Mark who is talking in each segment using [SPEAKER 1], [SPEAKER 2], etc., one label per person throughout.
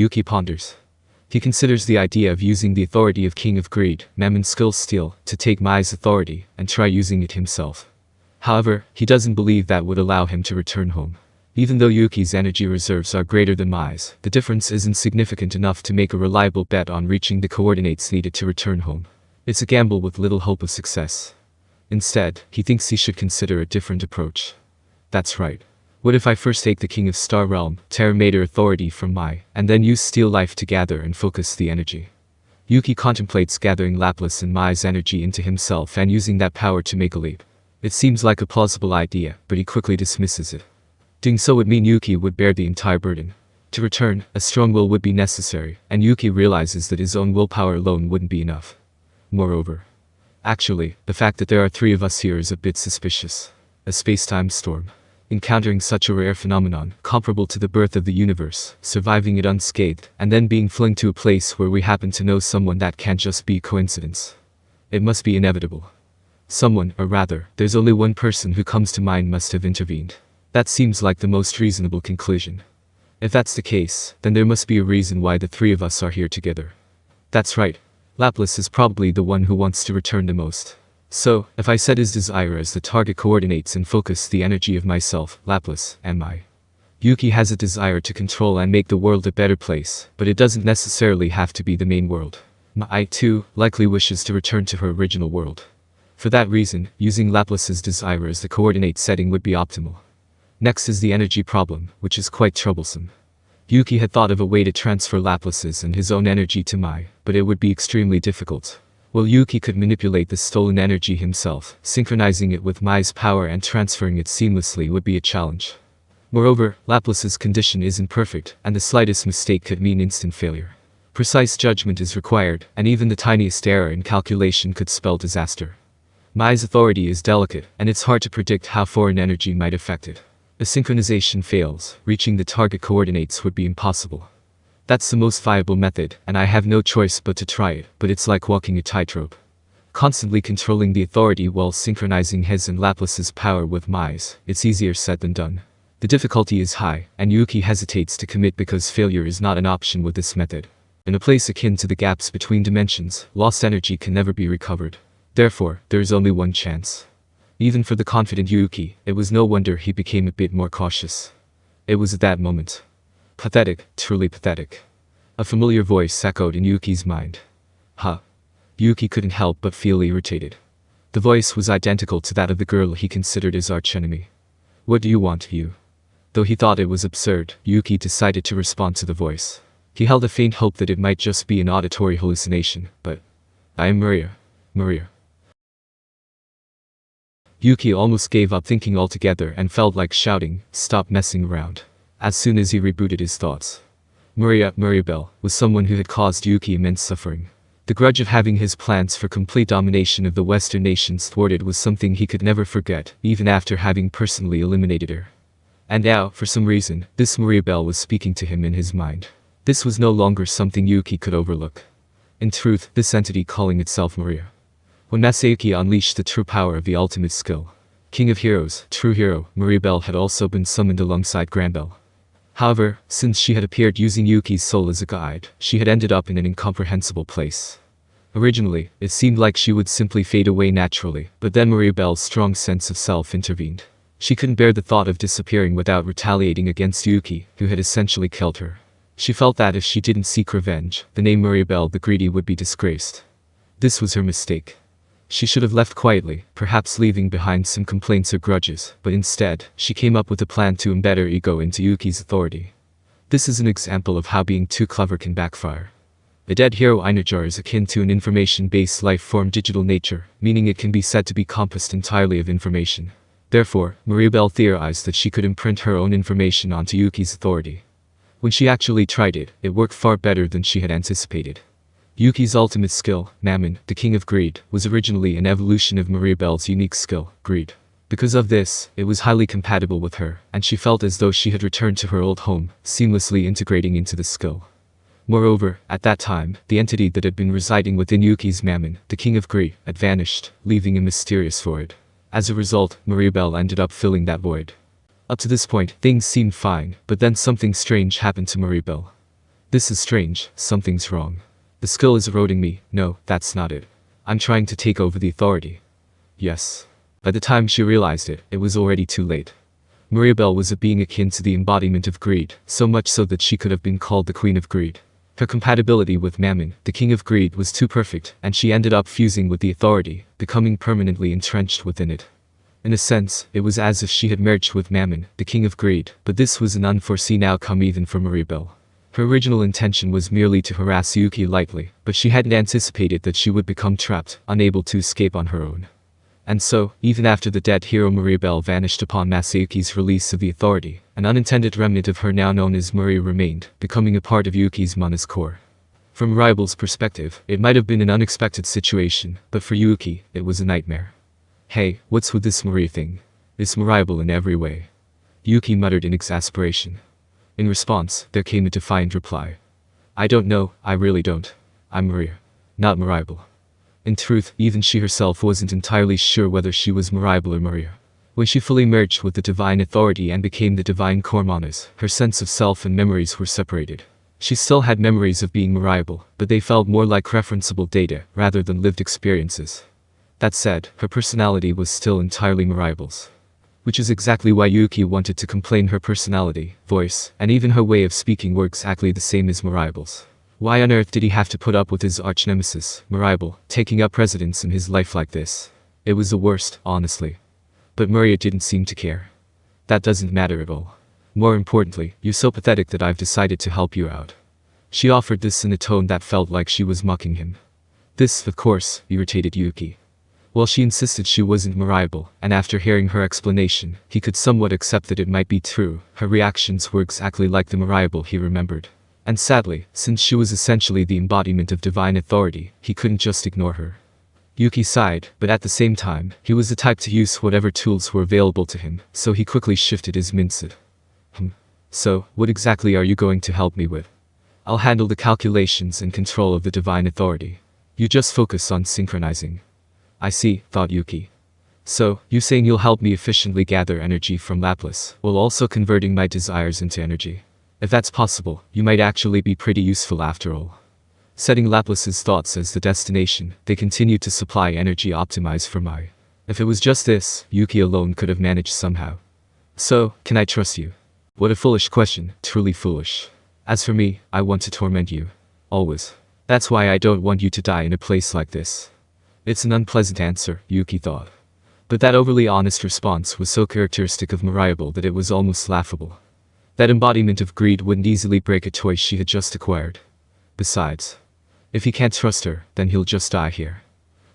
[SPEAKER 1] Yuuki ponders. He considers the idea of using the authority of King of Greed, Mammon's skill steal, to take Mai's authority, and try using it himself. However, he doesn't believe that would allow him to return home. Even though Yuuki's energy reserves are greater than Mai's, the difference isn't significant enough to make a reliable bet on reaching the coordinates needed to return home. It's a gamble with little hope of success. Instead, he thinks he should consider a different approach. That's right. What if I first take the King of Star Realm, Terra Mater authority from Mai, and then use Steel Life to gather and focus the energy? Yuuki contemplates gathering Laplace and Mai's energy into himself and using that power to make a leap. It seems like a plausible idea, but he quickly dismisses it. Doing so would mean Yuuki would bear the entire burden. To return, a strong will would be necessary, and Yuuki realizes that his own willpower alone wouldn't be enough. Moreover, actually, the fact that there are 3 of us here is a bit suspicious. A space-time storm. Encountering such a rare phenomenon, comparable to the birth of the universe, surviving it unscathed, and then being flung to a place where we happen to know someone, that can't just be coincidence. It must be inevitable. Someone, or rather, there's only one person who comes to mind, must have intervened. That seems like the most reasonable conclusion. If that's the case, then there must be a reason why the 3 of us are here together. That's right. Laplace is probably the one who wants to return the most. So, if I set his desire as the target coordinates and focus the energy of myself, Laplace, and Mai. Yuuki has a desire to control and make the world a better place, but it doesn't necessarily have to be the main world. Mai, too, likely wishes to return to her original world. For that reason, using Laplace's desire as the coordinate setting would be optimal. Next is the energy problem, which is quite troublesome. Yuuki had thought of a way to transfer Laplace's and his own energy to Mai, but it would be extremely difficult. While Yuuki could manipulate the stolen energy himself, synchronizing it with Mai's power and transferring it seamlessly would be a challenge. Moreover, Laplace's condition isn't perfect, and the slightest mistake could mean instant failure. Precise judgment is required, and even the tiniest error in calculation could spell disaster. Mai's authority is delicate, and it's hard to predict how foreign energy might affect it. If synchronization fails, reaching the target coordinates would be impossible. That's the most viable method, and I have no choice but to try it, but it's like walking a tightrope. Constantly controlling the authority while synchronizing his and Laplace's power with Mai's, it's easier said than done. The difficulty is high, and Yuuki hesitates to commit because failure is not an option with this method. In a place akin to the gaps between dimensions, lost energy can never be recovered. Therefore, there is only one chance. Even for the confident Yuuki, it was no wonder he became a bit more cautious. It was at that moment. Pathetic, truly pathetic. A familiar voice echoed in Yuuki's mind. Huh. Yuuki couldn't help but feel irritated. The voice was identical to that of the girl he considered his archenemy. What do you want, you? Though he thought it was absurd, Yuuki decided to respond to the voice. He held a faint hope that it might just be an auditory hallucination, but... I am Maria. Maria. Yuuki almost gave up thinking altogether and felt like shouting, "Stop messing around," as soon as he rebooted his thoughts. Mariabell was someone who had caused Yuuki immense suffering. The grudge of having his plans for complete domination of the Western nations thwarted was something he could never forget, even after having personally eliminated her. And now, for some reason, this Mariabell was speaking to him in his mind. This was no longer something Yuuki could overlook. In truth, this entity calling itself Maria. When Masayuki unleashed the true power of the ultimate skill, King of Heroes, true hero, Mariabell had also been summoned alongside Grandbell. However, since she had appeared using Yuuki's soul as a guide, she had ended up in an incomprehensible place. Originally, it seemed like she would simply fade away naturally, but then Mariabell's strong sense of self intervened. She couldn't bear the thought of disappearing without retaliating against Yuuki, who had essentially killed her. She felt that if she didn't seek revenge, the name Mariabell the Greedy would be disgraced. This was her mistake. She should have left quietly, perhaps leaving behind some complaints or grudges, but instead, she came up with a plan to embed her ego into Yuuki's authority. This is an example of how being too clever can backfire. A dead hero Einerjar is akin to an information-based life form digital nature, meaning it can be said to be composed entirely of information. Therefore, Mariabell theorized that she could imprint her own information onto Yuuki's authority. When she actually tried it, it worked far better than she had anticipated. Yuuki's ultimate skill, Mammon, the King of Greed, was originally an evolution of Mariabell's unique skill, Greed. Because of this, it was highly compatible with her, and she felt as though she had returned to her old home, seamlessly integrating into the skill. Moreover, at that time, the entity that had been residing within Yuuki's Mammon, the King of Greed, had vanished, leaving a mysterious void. As a result, Mariabell ended up filling that void. Up to this point, things seemed fine, but then something strange happened to Mariabell. This is strange, something's wrong. The skill is eroding me. No, that's not it. I'm trying to take over the authority. Yes. By the time she realized it, it was already too late. Mariabell was a being akin to the embodiment of greed, so much so that she could have been called the Queen of Greed. Her compatibility with Mammon, the King of Greed, was too perfect, and she ended up fusing with the authority, becoming permanently entrenched within it. In a sense, it was as if she had merged with Mammon, the King of Greed, but this was an unforeseen outcome even for Mariabell. Her original intention was merely to harass Yuuki lightly, but she hadn't anticipated that she would become trapped, unable to escape on her own. And so, even after the dead hero Mariabell vanished upon Masayuki's release of the authority, an unintended remnant of her now known as Maria remained, becoming a part of Yuuki's mana's core. From Mariabell's perspective, it might have been an unexpected situation, but for Yuuki, it was a nightmare. Hey, what's with this Maria thing? It's Mariabell in every way. Yuuki muttered in exasperation. In response, there came a defiant reply. I don't know, I really don't. I'm Maria. Not Mariabell. In truth, even she herself wasn't entirely sure whether she was Mariabell or Maria. When she fully merged with the divine authority and became the divine core manas, her sense of self and memories were separated. She still had memories of being Mariabell, but they felt more like referenceable data rather than lived experiences. That said, her personality was still entirely Mariabell's. Which is exactly why Yuuki wanted to complain. Her personality, voice, and even her way of speaking were exactly the same as Mariabell's. Why on earth did he have to put up with his arch-nemesis, Mariabell, taking up residence in his life like this? It was the worst, honestly. But Maria didn't seem to care. That doesn't matter at all. More importantly, you're so pathetic that I've decided to help you out. She offered this in a tone that felt like she was mocking him. This, of course, irritated Yuuki. Well, she insisted she wasn't Mariabell, and after hearing her explanation, he could somewhat accept that it might be true. Her reactions were exactly like the Mariabell he remembered. And sadly, since she was essentially the embodiment of divine authority, he couldn't just ignore her. Yuuki sighed, but at the same time, he was the type to use whatever tools were available to him, so he quickly shifted his mindset. So, what exactly are you going to help me with? I'll handle the calculations and control of the divine authority. You just focus on synchronizing. I see, thought Yuuki. So, you saying you'll help me efficiently gather energy from Laplace, while also converting my desires into energy. If that's possible, you might actually be pretty useful after all. Setting Laplace's thoughts as the destination, they continued to supply energy optimized for Mai. If it was just this, Yuuki alone could have managed somehow. So, can I trust you? What a foolish question, truly foolish. As for me, I want to torment you. Always. That's why I don't want you to die in a place like this. It's an unpleasant answer, Yuuki thought. But that overly honest response was so characteristic of Mariabell that it was almost laughable. That embodiment of greed wouldn't easily break a toy she had just acquired. Besides, if he can't trust her, then he'll just die here.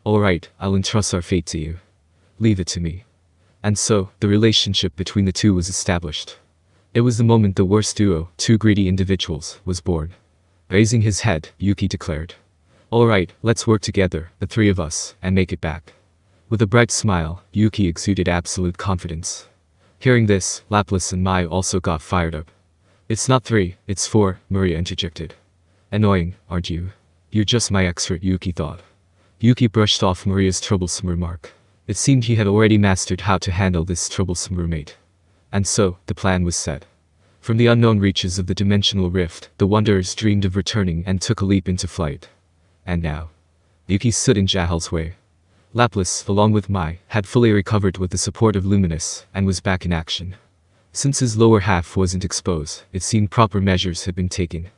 [SPEAKER 1] Alright, I'll entrust our fate to you. Leave it to me. And so, the relationship between the two was established. It was the moment the worst duo, two greedy individuals, was born. Raising his head, Yuuki declared. Alright, let's work together, the three of us, and make it back. With a bright smile, Yuuki exuded absolute confidence. Hearing this, Laplace and Mai also got fired up. It's not 3, it's 4, Maria interjected. Annoying, aren't you? You're just my expert, Yuuki thought. Yuuki brushed off Maria's troublesome remark. It seemed he had already mastered how to handle this troublesome roommate. And so, the plan was set. From the unknown reaches of the dimensional rift, the wanderers dreamed of returning and took a leap into flight. And now, Yuuki stood in Jahil's way. Laplace, along with Mai, had fully recovered with the support of Luminous, and was back in action. Since his lower half wasn't exposed, it seemed proper measures had been taken.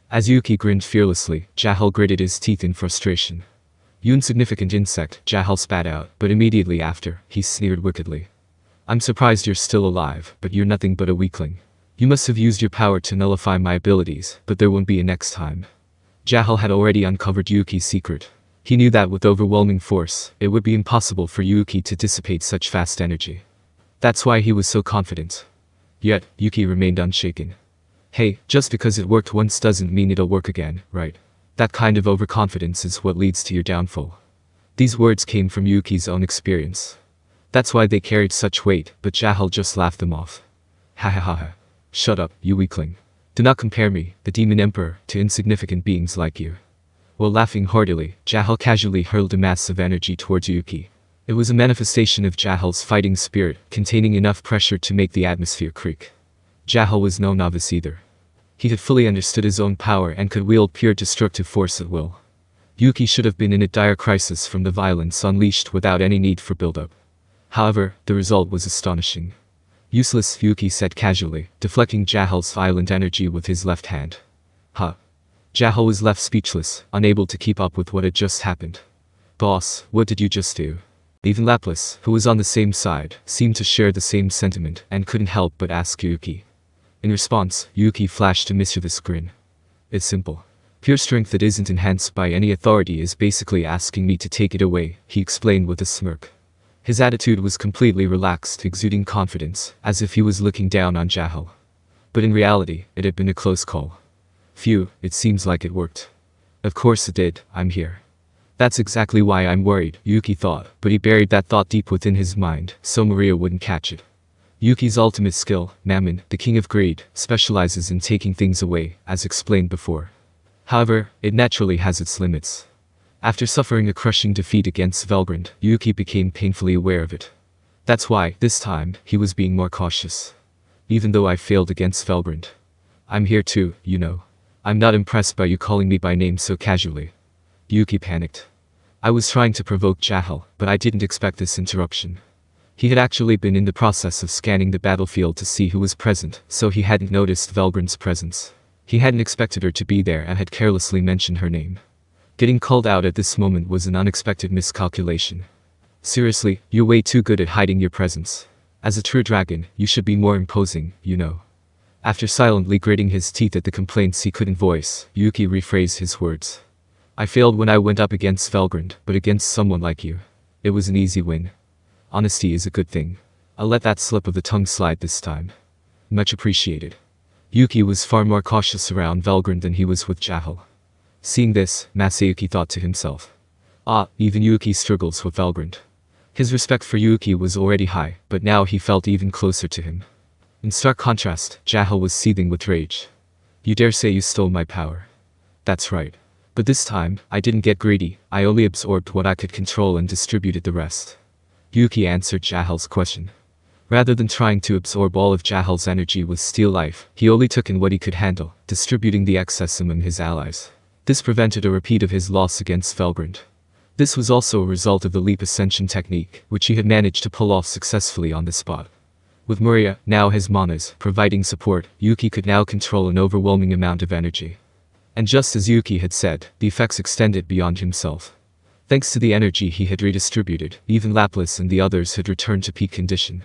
[SPEAKER 1] As Yuuki grinned fearlessly, Jahil gritted his teeth in frustration. You insignificant insect, Jahil spat out, but immediately after, he sneered wickedly. I'm surprised you're still alive, but you're nothing but a weakling. You must have used your power to nullify my abilities, but there won't be a next time. Jahil had already uncovered Yuuki's secret. He knew that with overwhelming force, it would be impossible for Yuuki to dissipate such fast energy. That's why he was so confident. Yet, Yuuki remained unshaken. Hey, just because it worked once doesn't mean it'll work again, right? That kind of overconfidence is what leads to your downfall. These words came from Yuuki's own experience. That's why they carried such weight, but Jahil just laughed them off. Ha ha ha ha. Shut up, you weakling. Do not compare me, the Demon Emperor, to insignificant beings like you. While laughing heartily, Jahil casually hurled a mass of energy towards Yuuki. It was a manifestation of Jahil's fighting spirit, containing enough pressure to make the atmosphere creak. Jahil was no novice either. He had fully understood his own power and could wield pure destructive force at will. Yuuki should have been in a dire crisis from the violence unleashed without any need for build-up. However, the result was astonishing. Useless, Yuuki said casually, deflecting Jahil's violent energy with his left hand. Huh. Jahil was left speechless, unable to keep up with what had just happened. Boss, what did you just do? Even Laplace, who was on the same side, seemed to share the same sentiment and couldn't help but ask Yuuki. In response, Yuuki flashed a mischievous grin. It's simple. Pure strength that isn't enhanced by any authority is basically asking me to take it away, he explained with a smirk. His attitude was completely relaxed, exuding confidence, as if he was looking down on Jahil. But in reality, it had been a close call. Phew, it seems like it worked. Of course it did, I'm here. That's exactly why I'm worried, Yuuki thought, but he buried that thought deep within his mind, so Maria wouldn't catch it. Yuuki's ultimate skill, Mammon, the king of greed, specializes in taking things away, as explained before. However, it naturally has its limits. After suffering a crushing defeat against Valgrand, Yuuki became painfully aware of it. That's why, this time, he was being more cautious. Even though I failed against Valgrand. I'm here too, you know. I'm not impressed by you calling me by name so casually. Yuuki panicked. I was trying to provoke Jahil, but I didn't expect this interruption. He had actually been in the process of scanning the battlefield to see who was present, so he hadn't noticed Valgrand's presence. He hadn't expected her to be there and had carelessly mentioned her name. Getting called out at this moment was an unexpected miscalculation. Seriously, you're way too good at hiding your presence. As a true dragon, you should be more imposing, you know. After silently gritting his teeth at the complaints he couldn't voice, Yuuki rephrased his words. I failed when I went up against Valgrand, but against someone like you. It was an easy win. Honesty is a good thing. I'll let that slip of the tongue slide this time. Much appreciated. Yuuki was far more cautious around Valgrand than he was with Jahil. Seeing this, Masayuki thought to himself. Even Yuuki struggles with Valgrand. His respect for Yuuki was already high, but now he felt even closer to him. In stark contrast, Jahil was seething with rage. You dare say you stole my power? That's right. But this time, I didn't get greedy, I only absorbed what I could control and distributed the rest. Yuuki answered Jahil's question. Rather than trying to absorb all of Jahil's energy with steel life, he only took in what he could handle, distributing the excess among his allies. This prevented a repeat of his loss against Valgrand. This was also a result of the leap ascension technique, which he had managed to pull off successfully on the spot. With Maria, now his manas, providing support, Yuuki could now control an overwhelming amount of energy. And just as Yuuki had said, the effects extended beyond himself. Thanks to the energy he had redistributed, even Laplace and the others had returned to peak condition.